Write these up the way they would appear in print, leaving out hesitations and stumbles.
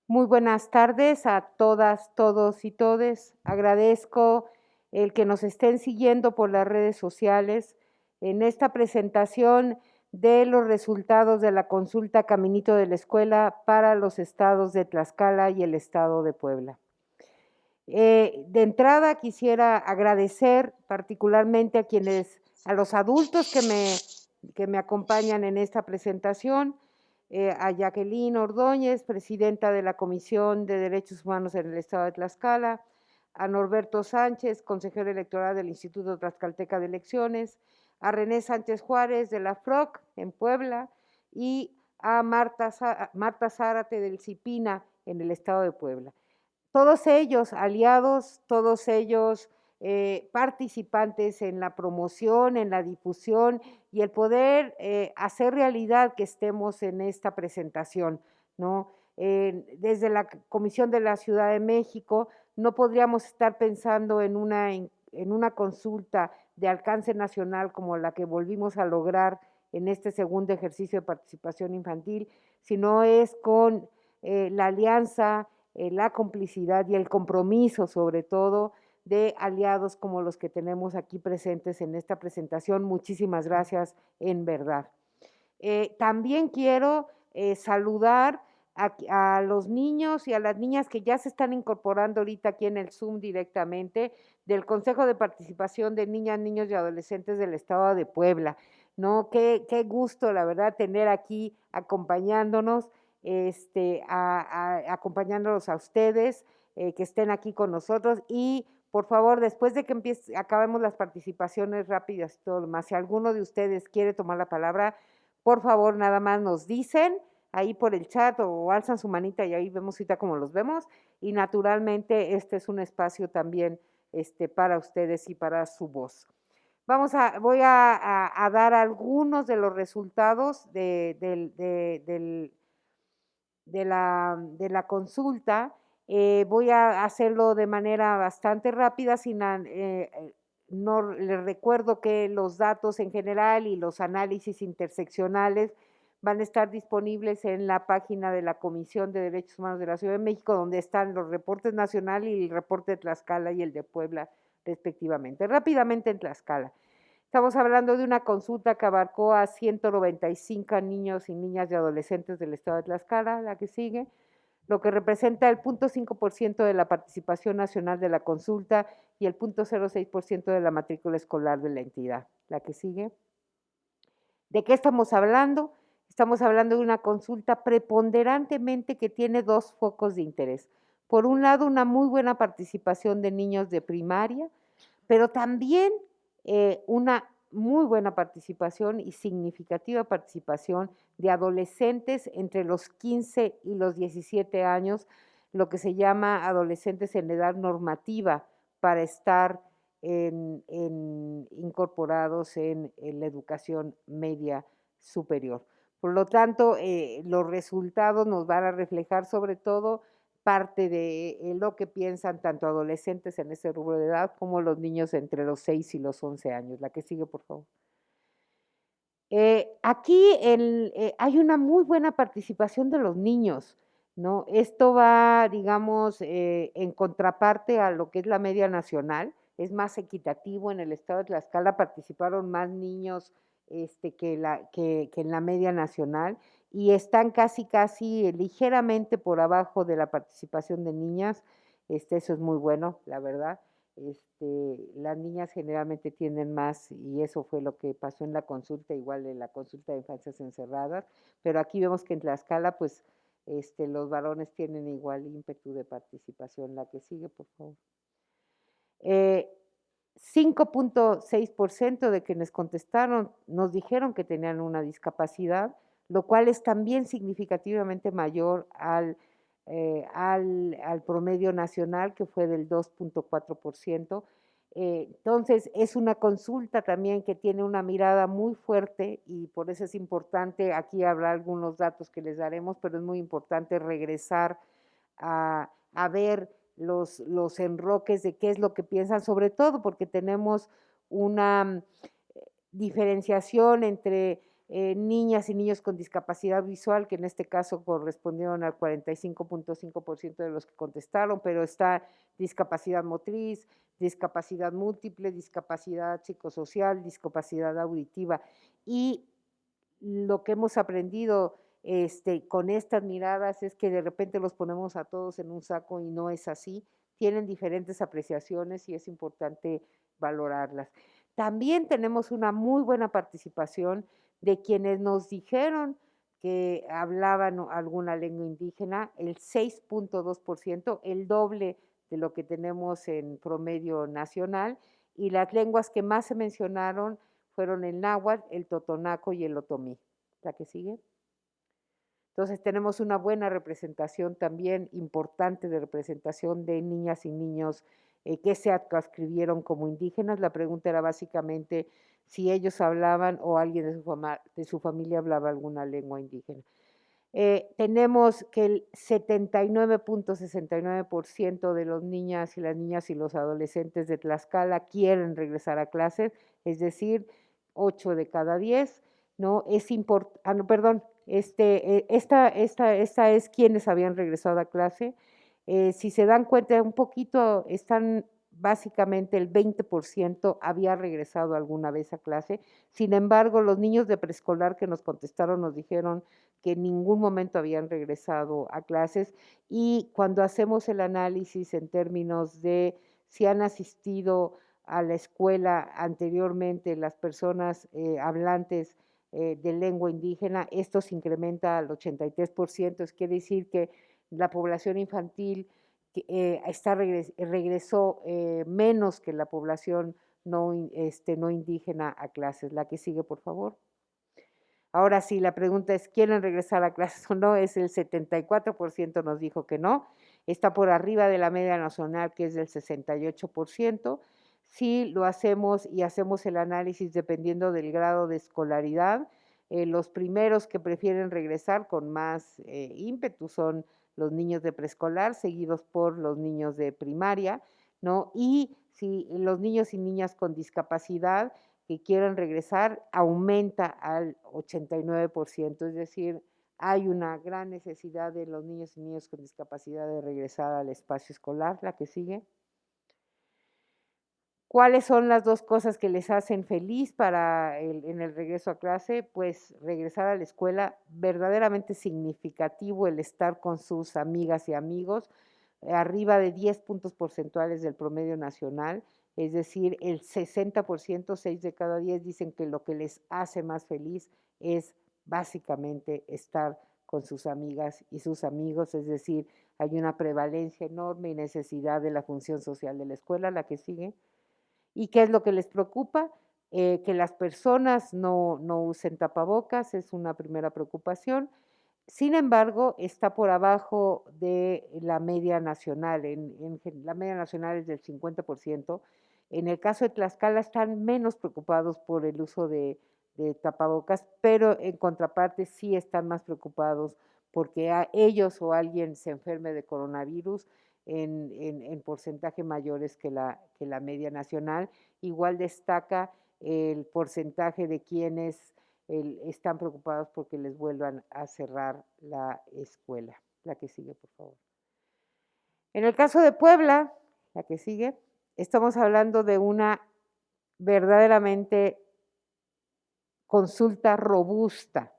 Muy buenas tardes a todas, todos y todes. Agradezco el que nos estén siguiendo por las redes sociales en esta presentación de los resultados de la consulta Caminito de la Escuela para los estados de Tlaxcala y el estado de Puebla. De entrada quisiera agradecer particularmente a los adultos que me acompañan en esta presentación, a Jacqueline Ordóñez, presidenta de la Comisión de Derechos Humanos en el Estado de Tlaxcala, a Norberto Sánchez, consejero electoral del Instituto Tlaxcalteca de Elecciones, a René Sánchez Juárez de la FROC en Puebla y a Marta Zárate del CIPINA en el Estado de Puebla. Todos ellos aliados, todos ellos participantes en la promoción, en la difusión y el poder hacer realidad que estemos en esta presentación, ¿no? Desde la Comisión de la Ciudad de México no podríamos estar pensando en una consulta de alcance nacional como la que volvimos a lograr en este segundo ejercicio de participación infantil, si no es con la alianza, la complicidad y el compromiso, sobre todo, de aliados como los que tenemos aquí presentes en esta presentación. Muchísimas gracias, en verdad. También quiero saludar a los niños y a las niñas que ya se están incorporando ahorita aquí en el Zoom directamente del Consejo de Participación de Niñas, Niños y Adolescentes del Estado de Puebla. ¿No? Qué gusto, la verdad, tener aquí acompañándonos, acompañándolos a ustedes, que estén aquí con nosotros y por favor, después de que acabemos las participaciones rápidas y todo lo más, si alguno de ustedes quiere tomar la palabra, por favor, nada más nos dicen ahí por el chat o alzan su manita y ahí vemos ahorita como los vemos. Y naturalmente este es un espacio también para ustedes y para su voz. Voy a dar algunos de los resultados de la consulta. Voy a hacerlo de manera bastante rápida, no les recuerdo que los datos en general y los análisis interseccionales van a estar disponibles en la página de la Comisión de Derechos Humanos de la Ciudad de México, donde están los reportes nacionales y el reporte de Tlaxcala y el de Puebla, respectivamente. Rápidamente en Tlaxcala. Estamos hablando de una consulta que abarcó a 195 niños y niñas y adolescentes del estado de Tlaxcala, la que sigue, lo que representa el 0.5% de la participación nacional de la consulta y el 0.06% de la matrícula escolar de la entidad. La que sigue. ¿De qué estamos hablando? Estamos hablando de una consulta preponderantemente que tiene dos focos de interés. Por un lado, una muy buena participación de niños de primaria, pero también una muy buena participación y significativa participación de adolescentes entre los 15 y los 17 años, lo que se llama adolescentes en edad normativa para estar incorporados en la educación media superior. Por lo tanto, los resultados nos van a reflejar sobre todo parte de lo que piensan tanto adolescentes en ese rubro de edad como los niños entre los 6 y los 11 años. La que sigue, por favor. Aquí hay una muy buena participación de los niños, ¿no? Esto va, digamos, en contraparte a lo que es la media nacional, es más equitativo. En el estado de Tlaxcala participaron más niños que en la media nacional y están casi ligeramente por abajo de la participación de niñas. Eso es muy bueno, la verdad. Las niñas generalmente tienen más, y eso fue lo que pasó en la consulta, igual en la consulta de infancias encerradas, pero aquí vemos que en Tlaxcala, pues, los varones tienen igual ímpetu de participación. La que sigue, por favor. 5.6% de quienes contestaron nos dijeron que tenían una discapacidad, lo cual es también significativamente mayor al promedio nacional, que fue del 2.4%. Entonces, es una consulta también que tiene una mirada muy fuerte y por eso es importante, aquí habrá algunos datos que les daremos, pero es muy importante regresar a ver los enroques de qué es lo que piensan, sobre todo porque tenemos una diferenciación entre niñas y niños con discapacidad visual, que en este caso correspondieron al 45.5% de los que contestaron, pero está discapacidad motriz, discapacidad múltiple, discapacidad psicosocial, discapacidad auditiva. Y lo que hemos aprendido con estas miradas es que de repente los ponemos a todos en un saco y no es así. Tienen diferentes apreciaciones y es importante valorarlas. También tenemos una muy buena participación de quienes nos dijeron que hablaban alguna lengua indígena, el 6.2%, el doble de lo que tenemos en promedio nacional, y las lenguas que más se mencionaron fueron el náhuatl, el totonaco y el otomí. ¿La que sigue? Entonces tenemos una buena representación también importante de representación de niñas y niños que se adscribieron como indígenas. La pregunta era básicamente si ellos hablaban o alguien de su familia hablaba alguna lengua indígena. Tenemos que el 79.69% de los niñas y los adolescentes de Tlaxcala quieren regresar a clases, es decir, 8 de cada 10, ¿no? Es importante, no, perdón, esta es quienes habían regresado a clase. Si se dan cuenta un poquito, están básicamente el 20% había regresado alguna vez a clase. Sin embargo, los niños de preescolar que nos contestaron nos dijeron que en ningún momento habían regresado a clases, y cuando hacemos el análisis en términos de si han asistido a la escuela anteriormente las personas hablantes de lengua indígena, esto se incrementa al 83%, es quiere decir que la población infantil regresó menos que la población no indígena a clases. La que sigue, por favor. Ahora sí, la pregunta es, ¿quieren regresar a clases o no? Es el 74% nos dijo que no. Está por arriba de la media nacional, que es del 68%. Sí lo hacemos y hacemos el análisis dependiendo del grado de escolaridad. Los primeros que prefieren regresar con más ímpetu son los niños de preescolar, seguidos por los niños de primaria, ¿no? Y si los niños y niñas con discapacidad que quieran regresar aumenta al 89%, es decir, hay una gran necesidad de los niños y niñas con discapacidad de regresar al espacio escolar. La que sigue. ¿Cuáles son las dos cosas que les hacen feliz en el regreso a clase? Pues regresar a la escuela, verdaderamente significativo el estar con sus amigas y amigos, arriba de 10 puntos porcentuales del promedio nacional, es decir, el 60%, 6 de cada 10 dicen que lo que les hace más feliz es básicamente estar con sus amigas y sus amigos, es decir, hay una prevalencia enorme y necesidad de la función social de la escuela. La que sigue. ¿Y qué es lo que les preocupa? Que las personas no usen tapabocas, es una primera preocupación. Sin embargo, está por abajo de la media nacional. La media nacional es del 50%. En el caso de Tlaxcala están menos preocupados por el uso de tapabocas, pero en contraparte sí están más preocupados porque ellos o alguien se enferme de coronavirus en porcentaje mayores que la media nacional. Igual destaca el porcentaje de quienes están preocupados porque les vuelvan a cerrar la escuela. La que sigue, por favor. En el caso de Puebla, la que sigue, estamos hablando de una verdaderamente consulta robusta.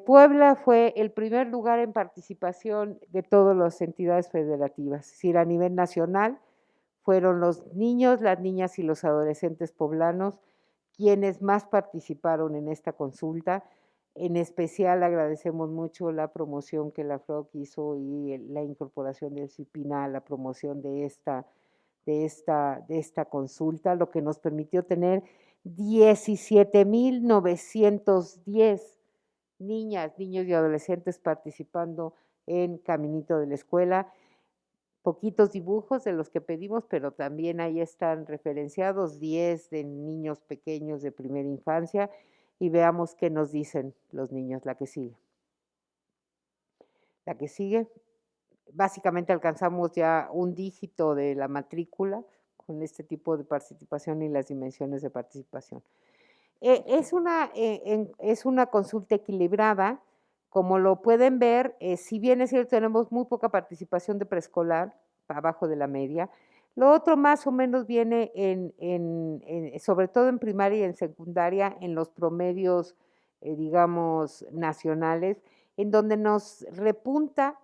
Puebla fue el primer lugar en participación de todas las entidades federativas, es decir, a nivel nacional fueron los niños, las niñas y los adolescentes poblanos quienes más participaron en esta consulta. En especial agradecemos mucho la promoción que la FROC hizo y la incorporación del CIPINA a la promoción de esta consulta, lo que nos permitió tener 17,910 niñas, niños y adolescentes participando en Caminito de la Escuela. Poquitos dibujos de los que pedimos, pero también ahí están referenciados 10 de niños pequeños de primera infancia, y veamos qué nos dicen los niños. La que sigue. La que sigue. Básicamente alcanzamos ya un dígito de la matrícula con este tipo de participación y las dimensiones de participación. Es una consulta equilibrada. Como lo pueden ver, si bien es cierto, tenemos muy poca participación de preescolar, abajo de la media. Lo otro más o menos viene sobre todo en primaria y en secundaria, en los promedios, digamos, nacionales, en donde nos repunta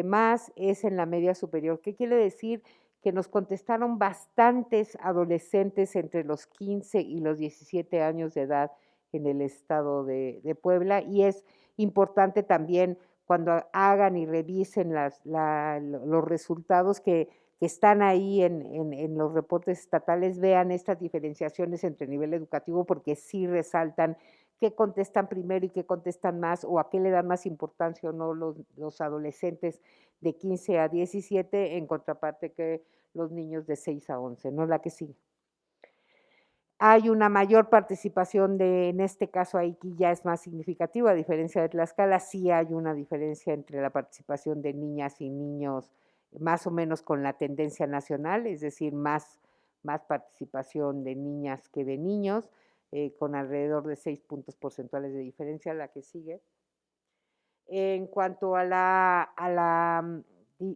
más es en la media superior. ¿Qué quiere decir? Que nos contestaron bastantes adolescentes entre los 15 y los 17 años de edad en el estado de Puebla, y es importante también cuando hagan y revisen los resultados que están ahí en los reportes estatales, vean estas diferenciaciones entre nivel educativo, porque sí resaltan qué contestan primero y qué contestan más, o a qué le dan más importancia o no los adolescentes de 15 a 17, en contraparte que los niños de 6 a 11, ¿no? La que sigue. Hay una mayor participación en este caso aquí ya es más significativo, a diferencia de Tlaxcala, sí hay una diferencia entre la participación de niñas y niños, más o menos con la tendencia nacional, es decir, más participación de niñas que de niños, con alrededor de 6 puntos porcentuales de diferencia, la que sigue. En cuanto a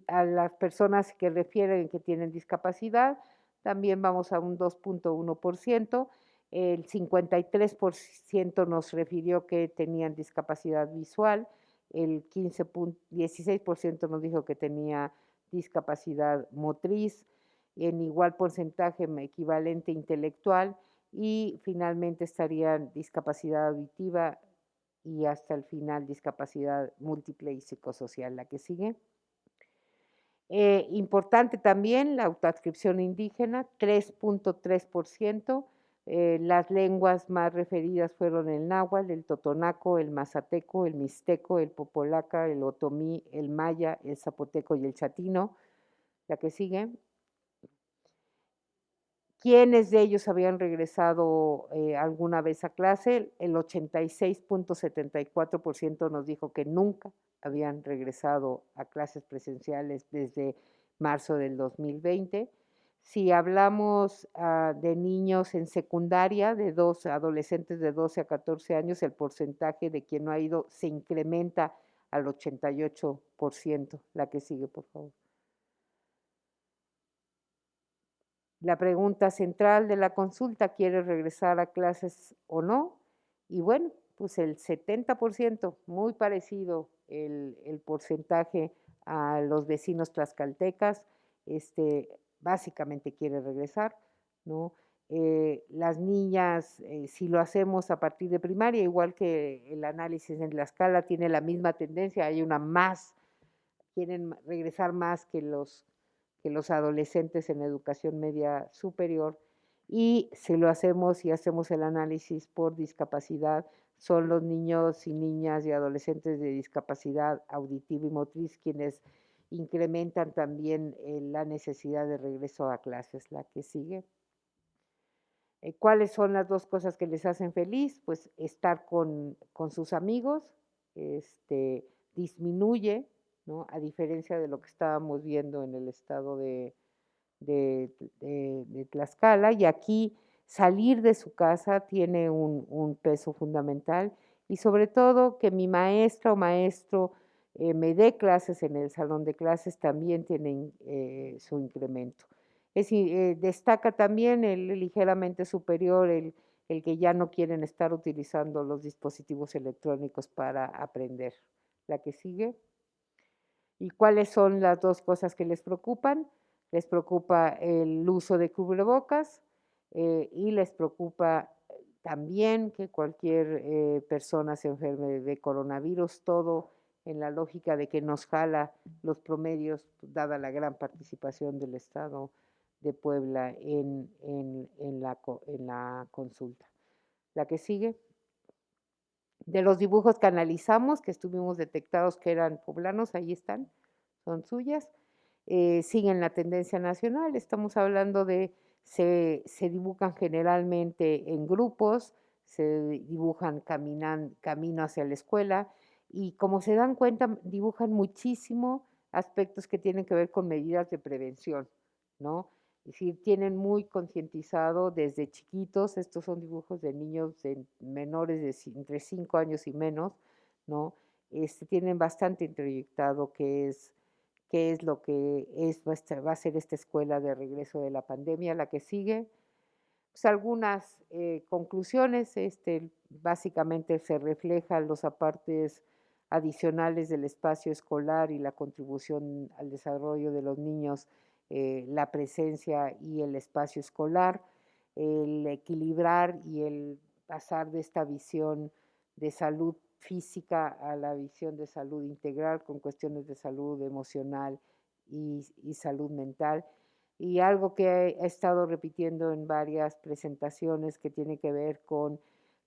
las personas que refieren que tienen discapacidad, también vamos a un 2.1%. El 53% nos refirió que tenían discapacidad visual, el 16% nos dijo que tenía discapacidad motriz, en igual porcentaje equivalente intelectual, y finalmente estarían discapacidad auditiva y hasta el final discapacidad múltiple y psicosocial. La que sigue. Importante también la autoadscripción indígena, 3.3%. Las lenguas más referidas fueron el náhuatl, el totonaco, el mazateco, el mixteco, el popolaca, el otomí, el maya, el zapoteco y el chatino. La que sigue. ¿Quiénes de ellos habían regresado alguna vez a clase? El 86.74% nos dijo que nunca habían regresado a clases presenciales desde marzo del 2020. Si hablamos de niños en secundaria, de adolescentes de 12 a 14 años, el porcentaje de quien no ha ido se incrementa al 88%. La que sigue, por favor. La pregunta central de la consulta: ¿quieres regresar a clases o no? Y bueno, pues el 70%, muy parecido el porcentaje a los vecinos tlaxcaltecas, básicamente quiere regresar, ¿no? Las niñas, si lo hacemos a partir de primaria, igual que el análisis en la escala, tiene la misma tendencia, hay una más, quieren regresar más que los adolescentes en educación media superior, y si lo hacemos y hacemos el análisis por discapacidad, son los niños y niñas y adolescentes de discapacidad auditiva y motriz quienes incrementan también la necesidad de regreso a clases. La que sigue. ¿Cuáles son las dos cosas que les hacen feliz? Pues estar con sus amigos, disminuye, ¿no? A diferencia de lo que estábamos viendo en el estado de Tlaxcala, y aquí salir de su casa tiene un peso fundamental, y sobre todo que mi maestra o maestro me dé clases en el salón de clases también tiene su incremento. Destaca también el ligeramente superior, el que ya no quieren estar utilizando los dispositivos electrónicos para aprender. La que sigue. ¿Y cuáles son las dos cosas que les preocupan? Les preocupa el uso de cubrebocas y les preocupa también que cualquier persona se enferme de coronavirus, todo en la lógica de que nos jala los promedios, dada la gran participación del Estado de Puebla en la consulta. La que sigue. De los dibujos que analizamos, que estuvimos detectados que eran poblanos, ahí están, son suyas. Siguen la tendencia nacional, estamos hablando de, se dibujan generalmente en grupos, se dibujan camino hacia la escuela, y como se dan cuenta, dibujan muchísimo aspectos que tienen que ver con medidas de prevención, ¿no? Es decir, tienen muy concientizado desde chiquitos, estos son dibujos de niños menores de entre 5 años y menos, ¿no? Tienen bastante introyectado qué es lo que va a ser esta escuela de regreso de la pandemia, la que sigue. Pues algunas conclusiones, básicamente se reflejan los apartes adicionales del espacio escolar y la contribución al desarrollo de los niños, la presencia y el espacio escolar, el equilibrar y el pasar de esta visión de salud física a la visión de salud integral con cuestiones de salud emocional y salud mental. Y algo que he estado repitiendo en varias presentaciones que tiene que ver con,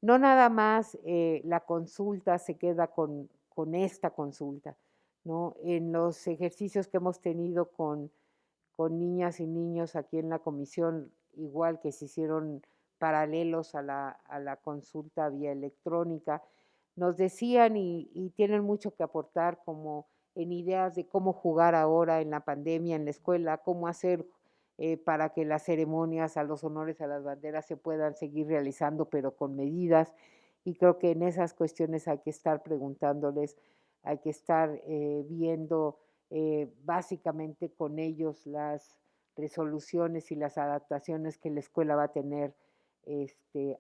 no nada más la consulta se queda con esta consulta, ¿no? En los ejercicios que hemos tenido con niñas y niños aquí en la comisión, igual que se hicieron paralelos a la consulta vía electrónica, nos decían y tienen mucho que aportar como en ideas de cómo jugar ahora en la pandemia, en la escuela, cómo hacer para que las ceremonias a los honores a las banderas se puedan seguir realizando, pero con medidas. Y creo que en esas cuestiones hay que estar preguntándoles, hay que estar viendo básicamente con ellos las resoluciones y las adaptaciones que la escuela va a tener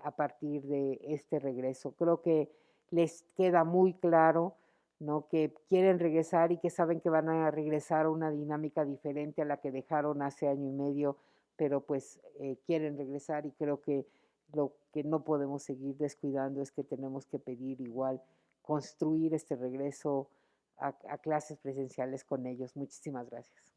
a partir de este regreso. Creo que les queda muy claro, ¿no? Que quieren regresar y que saben que van a regresar a una dinámica diferente a la que dejaron hace año y medio, pero pues quieren regresar y creo que lo que no podemos seguir descuidando es que tenemos que pedir igual construir este regreso a clases presenciales con ellos. Muchísimas gracias.